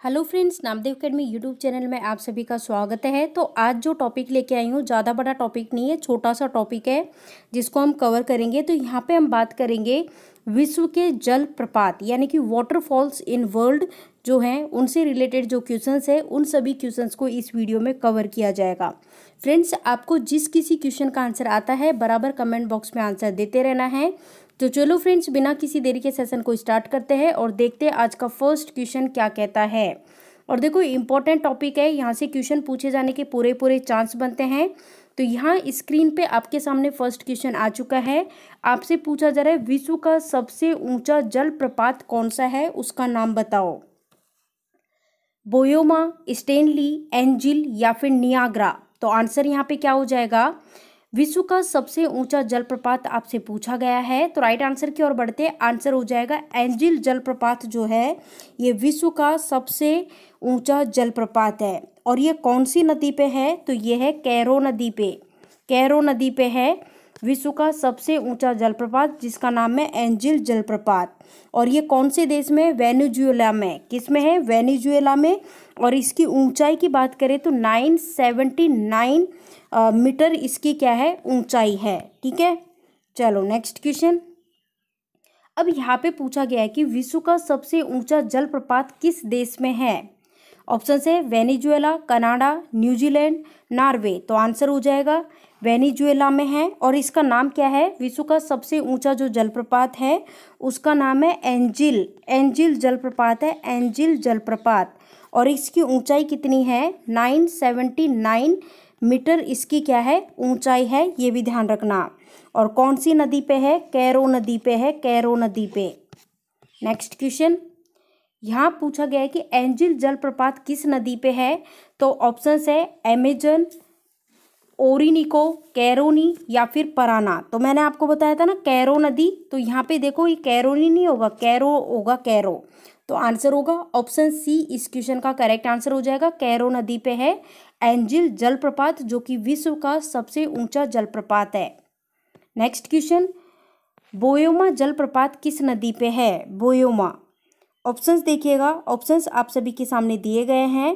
Hello friends, Namdev academy YouTube channel में आप सभी का स्वागत है। तो आज जो टॉपिक लेके आई हूँ ज़्यादा बड़ा टॉपिक नहीं है, छोटा सा टॉपिक है जिसको हम कवर करेंगे। तो यहाँ पे हम बात करेंगे विश्व के जल प्रपात यानी कि वाटरफॉल्स इन वर्ल्ड जो हैं उनसे रिलेटेड जो क्वेश्चंस है उन सभी क्वेश्चंस को इस वीडियो में कवर किया जाएगा। फ्रेंड्स, आपको जिस किसी क्वेश्चन का आंसर आता है बराबर कमेंट बॉक्स में आंसर देते रहना है। तो चलो फ्रेंड्स, बिना किसी देरी के सेशन को स्टार्ट करते हैं और देखते हैं आज का फर्स्ट क्वेश्चन क्या कहता है। और देखो, इंपॉर्टेंट टॉपिक है, यहाँ से क्वेश्चन पूछे जाने के पूरे चांस बनते हैं। तो यहाँ स्क्रीन पे आपके सामने फर्स्ट क्वेश्चन आ चुका है। आपसे पूछा जा रहा है विश्व का सबसे ऊंचा जलप्रपात कौन सा है, उसका नाम बताओ। बोयोमा, स्टेनली, एंजिल या फिर नियाग्रा। तो आंसर यहाँ पे क्या हो जाएगा, विश्व का सबसे ऊंचा जलप्रपात आपसे पूछा गया है। तो राइट आंसर की ओर बढ़ते, आंसर हो जाएगा एंजिल जलप्रपात जो है ये विश्व का सबसे ऊंचा जलप्रपात है। और ये कौन सी नदी पे है, तो ये है कैरो नदी पे। कैरो नदी पे है विश्व का सबसे ऊंचा जलप्रपात जिसका नाम है एंजिल जलप्रपात। और ये कौन से देश में, वेनेजुएला में। किस में है, वेनेजुएला में। और इसकी ऊंचाई की बात करें तो 979 मीटर इसकी क्या है, ऊंचाई है। ठीक है, चलो नेक्स्ट क्वेश्चन। अब यहाँ पे पूछा गया है कि विश्व का सबसे ऊंचा जलप्रपात किस देश में है। ऑप्शन है वेनेजुएला, कनाडा, न्यूजीलैंड, नॉर्वे। तो आंसर हो जाएगा वेनेजुएला में है। और इसका नाम क्या है, विश्व का सबसे ऊंचा जो जलप्रपात है उसका नाम है एंजिल। एंजिल जलप्रपात है, एंजिल जलप्रपात। और इसकी ऊंचाई कितनी है, 979 मीटर इसकी क्या है, ऊंचाई है, ये भी ध्यान रखना। और कौन सी नदी पे है, कैरो नदी पे है, कैरो नदी पे। नेक्स्ट क्वेश्चन, यहाँ पूछा गया है कि एंजिल जलप्रपात किस नदी पे है। तो ऑप्शंस है अमेजन, ओरिनिको, कैरोनी या फिर पराना। तो मैंने आपको बताया था ना कैरो नदी, तो यहाँ पे देखो ये कैरोनी नहीं होगा, कैरो होगा, कैरो। तो आंसर होगा ऑप्शन सी, इस क्वेश्चन का करेक्ट आंसर हो जाएगा। कैरो नदी पे है एंजिल जलप्रपात जो कि विश्व का सबसे ऊंचा जलप्रपात है। नेक्स्ट क्वेश्चन, बोयोमा जलप्रपात किस नदी पे है, बोयोमा। ऑप्शंस देखिएगा, ऑप्शंस आप सभी के सामने दिए गए हैं,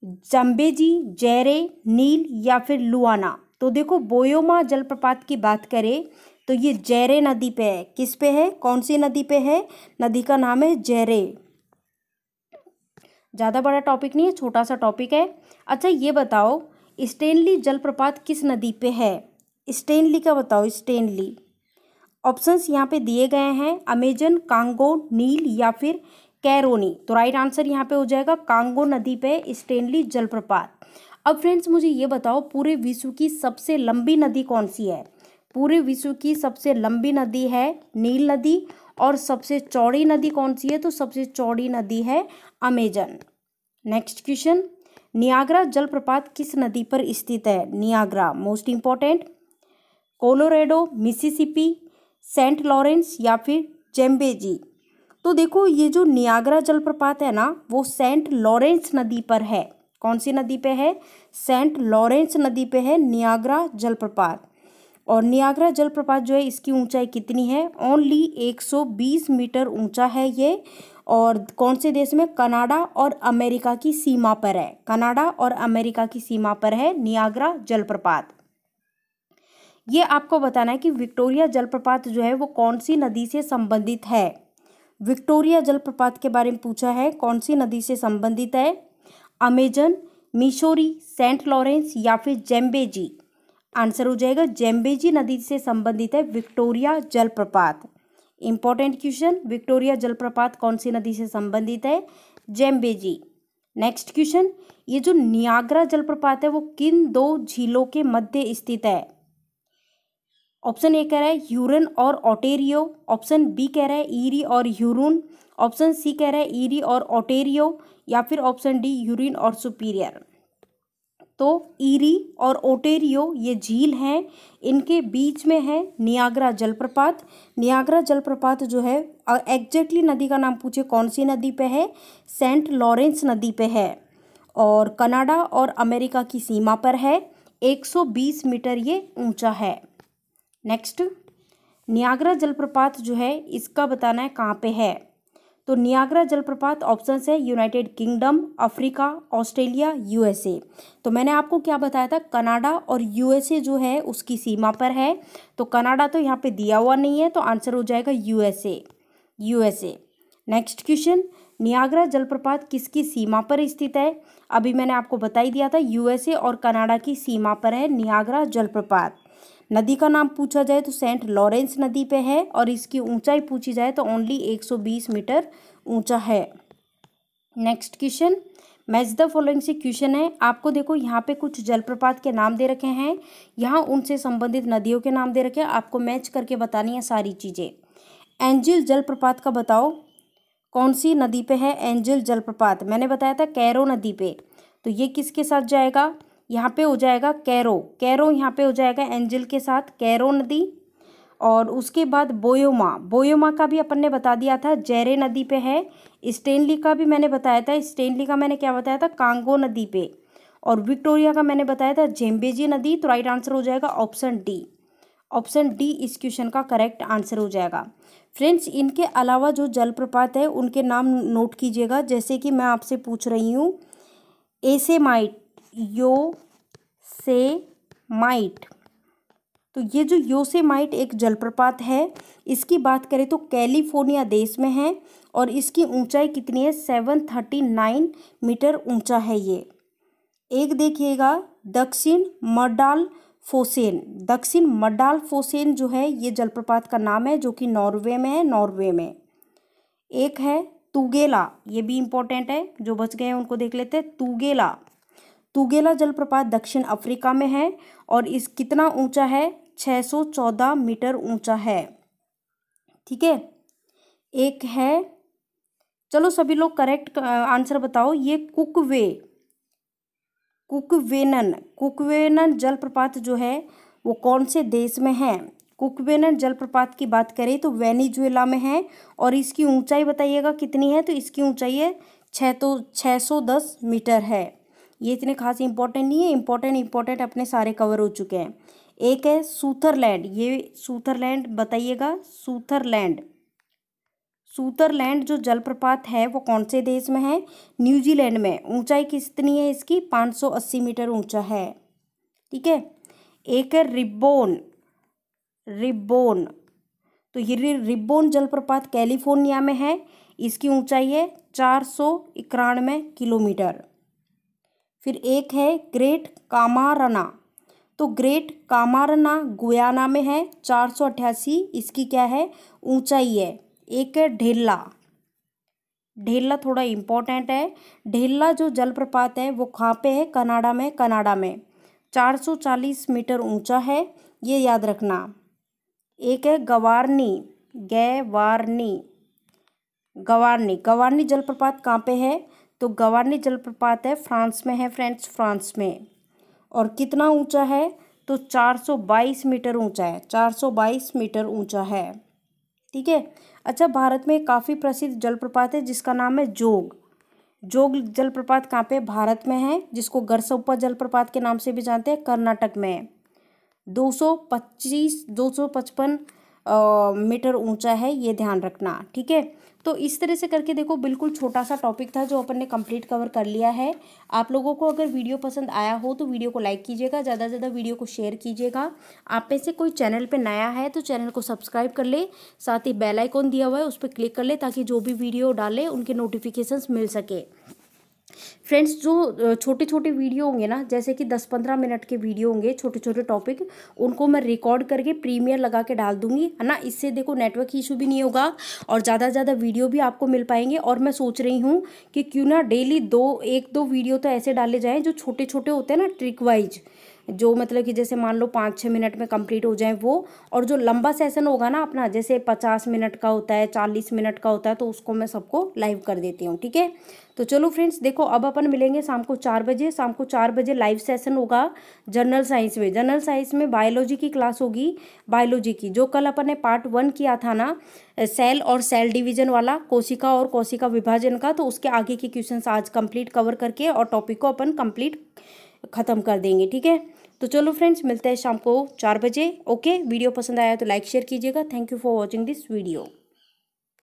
जम्बेजी, जेरे, नील या फिर लुआना। तो देखो, बोयोमा जलप्रपात की बात करें तो ये जेरे नदी पे है। किस पे है, कौन सी नदी पे है, नदी का नाम है जेरे। ज़्यादा बड़ा टॉपिक नहीं है, छोटा सा टॉपिक है। अच्छा ये बताओ, स्टेनली जलप्रपात किस नदी पे है, स्टेनली का बताओ, स्टेनली। ऑप्शंस यहाँ पे दिए गए हैं, अमेजन, कांगो, नील या फिर कैरोनी। तो राइट आंसर यहाँ पे हो जाएगा कांगो नदी पे स्टेनली जलप्रपात। अब फ्रेंड्स मुझे ये बताओ, पूरे विश्व की सबसे लंबी नदी कौन सी है। पूरे विश्व की सबसे लंबी नदी है नील नदी। और सबसे चौड़ी नदी कौन सी है, तो सबसे चौड़ी नदी है अमेजन। नेक्स्ट क्वेश्चन, नियाग्रा जलप्रपात किस नदी पर स्थित है, Niagara most important. Colorado, Mississippi, Saint Lawrence या फिर जेम्बेजी। तो देखो, ये जो नियाग्रा जलप्रपात है ना वो सेंट लॉरेंस नदी पर है। कौन सी नदी पे है, सेंट लॉरेंस नदी पे है नियाग्रा जलप्रपात। और नियाग्रा जलप्रपात जो है इसकी ऊंचाई कितनी है, ओनली 120 मीटर ऊंचा है ये। और कौन से देश में, कनाडा और अमेरिका की सीमा पर है, कनाडा और अमेरिका की सीमा पर है नियाग्रा जलप्रपात। ये आपको बताना है कि विक्टोरिया जलप्रपात जो है वो कौन सी नदी से संबंधित है। विक्टोरिया जलप्रपात के बारे में पूछा है, कौन सी नदी से संबंधित है, अमेजन, मिसौरी, सेंट लॉरेंस या फिर जेम्बेजी। आंसर हो जाएगा जेम्बेजी नदी से संबंधित है विक्टोरिया जलप्रपात। इंपॉर्टेंट क्वेश्चन, विक्टोरिया जलप्रपात कौन सी नदी से संबंधित है, जेम्बेजी। नेक्स्ट क्वेश्चन, ये जो नियाग्रा जलप्रपात है वो किन दो झीलों के मध्य स्थित है। ऑप्शन ए कह रहा है ह्यूरन और ओटेरियो, ऑप्शन बी कह रहा है ईरी और ह्यूरून, ऑप्शन सी कह रहा है ईरी और ओटेरियो या फिर ऑप्शन डी ह्यूरिन और सुपीरियर। तो ईरी और ओटेरियो ये झील हैं, इनके बीच में है नियाग्रा जलप्रपात। नियाग्रा जलप्रपात जो है एग्जैक्टली नदी का नाम पूछे कौन सी नदी पे है, सेंट लॉरेंस नदी पे है। और कनाडा और अमेरिका की सीमा पर है, 120 मीटर ये ऊंचा है। नेक्स्ट, नियाग्रा जलप्रपात जो है इसका बताना है कहाँ पे है। तो नियाग्रा जलप्रपात ऑप्शन है United kingdom, Africa, Australia, USA. तो मैंने आपको क्या बताया था, कनाडा और यूएसए जो है उसकी सीमा पर है। तो कनाडा तो यहाँ पे दिया हुआ नहीं है, तो आंसर हो जाएगा यूएसए। नेक्स्ट क्वेश्चन, नियाग्रा जलप्रपात किसकी सीमा पर स्थित है? अभी मैंने आपको बता ही दिया था, यूएसए और कनाडा की सीमा पर है नियाग्रा जलप्रपात। नदी का नाम पूछा जाए तो सेंट लॉरेंस नदी पे है, और इसकी ऊंचाई पूछी जाए तो ओनली 120 मीटर ऊंचा है। Next question, match the following से क्वेश्चन है। आपको देखो यहाँ पे कुछ जलप्रपात के नाम दे रखे हैं, यहाँ उनसे संबंधित नदियों के नाम दे रखे हैं, आपको मैच करके बतानी है सारी चीज़ें। एंजिल जलप्रपात का बताओ कौन सी नदी पे है एंजिल जलप्रपात? मैंने बताया था कैरो नदी पे, तो ये किसके साथ जाएगा? यहाँ पे हो जाएगा कैरो यहाँ पे हो जाएगा एंजिल के साथ, कैरो नदी। और उसके बाद बोयोमा का भी अपन ने बता दिया था, जेरे नदी पे है। स्टेनली का भी मैंने बताया था, स्टेनली का मैंने क्या बताया था, कांगो नदी पे। और विक्टोरिया का मैंने बताया था जेम्बेजी नदी। तो राइट आंसर हो जाएगा ऑप्शन डी इस क्वेश्चन का करेक्ट आंसर हो जाएगा। फ्रेंड्स, इनके अलावा जो जलप्रपात है उनके नाम नोट कीजिएगा। जैसे कि मैं आपसे पूछ रही हूँ एसेमाइट, योसेमाइट, तो ये जो योसेमाइट एक जलप्रपात है, इसकी बात करें तो कैलिफोर्निया देश में है, और इसकी ऊंचाई कितनी है? 739 मीटर ऊंचा है ये। एक देखिएगा दक्षिण मड्डाल फोसेन जो है ये जलप्रपात का नाम है, जो कि नॉर्वे में है। एक है तुगेला, ये भी इम्पोर्टेंट है, जो बच गए हैं उनको देख लेते हैं। तुगेला जलप्रपात दक्षिण अफ्रीका में है, और इस कितना ऊंचा है? 614 मीटर ऊंचा है। ठीक है। एक है, चलो सभी लोग करेक्ट आंसर बताओ, ये कुकवेनन जलप्रपात जो है वो कौन से देश में है? कुकवेनन जलप्रपात की बात करें तो वेनेजुएला में है, और इसकी ऊंचाई बताइएगा कितनी है? तो इसकी ऊंचाई है 610 मीटर है। ये इतने खास इंपॉर्टेंट नहीं है, इंपॉर्टेंट अपने सारे कवर हो चुके हैं। एक है सूथरलैंड, ये सूथरलैंड बताइएगा, सूथरलैंड जो जलप्रपात है वो कौन से देश में है? न्यूजीलैंड में। ऊंचाई कितनी है इसकी? 580 मीटर ऊंचा है। ठीक है। एक है रिब्बोन, तो ये रिब्बोन जलप्रपात कैलिफोर्निया में है, इसकी ऊंचाई है 491 किलोमीटर। फिर एक है ग्रेट कामारना, तो ग्रेट कामारना गुयाना में है, 488 इसकी क्या है? ऊंचाई है। एक है ढेला थोड़ा इम्पोर्टेंट है। ढेला जो जलप्रपात है वो कहाँ पे है? कनाडा में 440 मीटर ऊंचा है, ये याद रखना। एक है गवारनी जलप्रपात कहाँ पे है? तो गवारनी जलप्रपात है फ्रांस में है फ्रेंड्स, फ्रांस में। और कितना ऊंचा है? तो 422 मीटर ऊंचा है, 422 मीटर ऊंचा है। ठीक है। अच्छा, भारत में काफ़ी प्रसिद्ध जलप्रपात है जिसका नाम है जोग जलप्रपात कहाँ पे? भारत में है, जिसको गरसप्पा जलप्रपात के नाम से भी जानते हैं, कर्नाटक में है। 255 मीटर ऊंचा है, ये ध्यान रखना। ठीक है। तो इस तरह से करके देखो, बिल्कुल छोटा सा टॉपिक था जो अपन ने कंप्लीट कवर कर लिया है। आप लोगों को अगर वीडियो पसंद आया हो तो वीडियो को लाइक कीजिएगा, ज़्यादा से ज़्यादा वीडियो को शेयर कीजिएगा। आप में से कोई चैनल पे नया है तो चैनल को सब्सक्राइब कर ले, साथ ही बेल आइकॉन दिया हुआ है उस पर क्लिक कर ले, ताकि जो भी वीडियो डाले उनके नोटिफिकेशंस मिल सके। फ्रेंड्स, जो छोटे छोटे वीडियो होंगे ना, जैसे कि 10-15 मिनट के वीडियो होंगे, छोटे टॉपिक, उनको मैं रिकॉर्ड करके प्रीमियर लगा के डाल दूंगी, है ना। इससे देखो नेटवर्क इशू भी नहीं होगा और ज़्यादा से ज़्यादा वीडियो भी आपको मिल पाएंगे। और मैं सोच रही हूँ कि क्यों ना डेली 1-2 वीडियो तो ऐसे डाले जाएँ जो छोटे छोटे होते हैं ना, ट्रिक वाइज, जो मतलब कि जैसे मान लो 5-6 मिनट में कंप्लीट हो जाए वो। और जो लंबा सेशन होगा ना अपना, जैसे 50 मिनट का होता है, 40 मिनट का होता है, तो उसको मैं सबको लाइव कर देती हूँ। ठीक है। तो चलो फ्रेंड्स, देखो अब अपन मिलेंगे शाम को 4 बजे लाइव सेशन होगा जनरल साइंस में बायोलॉजी की क्लास होगी। बायोलॉजी की जो कल अपन ने पार्ट 1 किया था ना, सेल और सेल डिवीजन वाला, कोशिका और कोशिका विभाजन का, तो उसके आगे के क्वेश्चंस आज कंप्लीट कवर करके और टॉपिक को अपन कंप्लीट खत्म कर देंगे। ठीक है। तो चलो फ्रेंड्स, मिलते हैं शाम को 4 बजे। ओके, वीडियो पसंद आया तो लाइक शेयर कीजिएगा। Thank you for watching this video.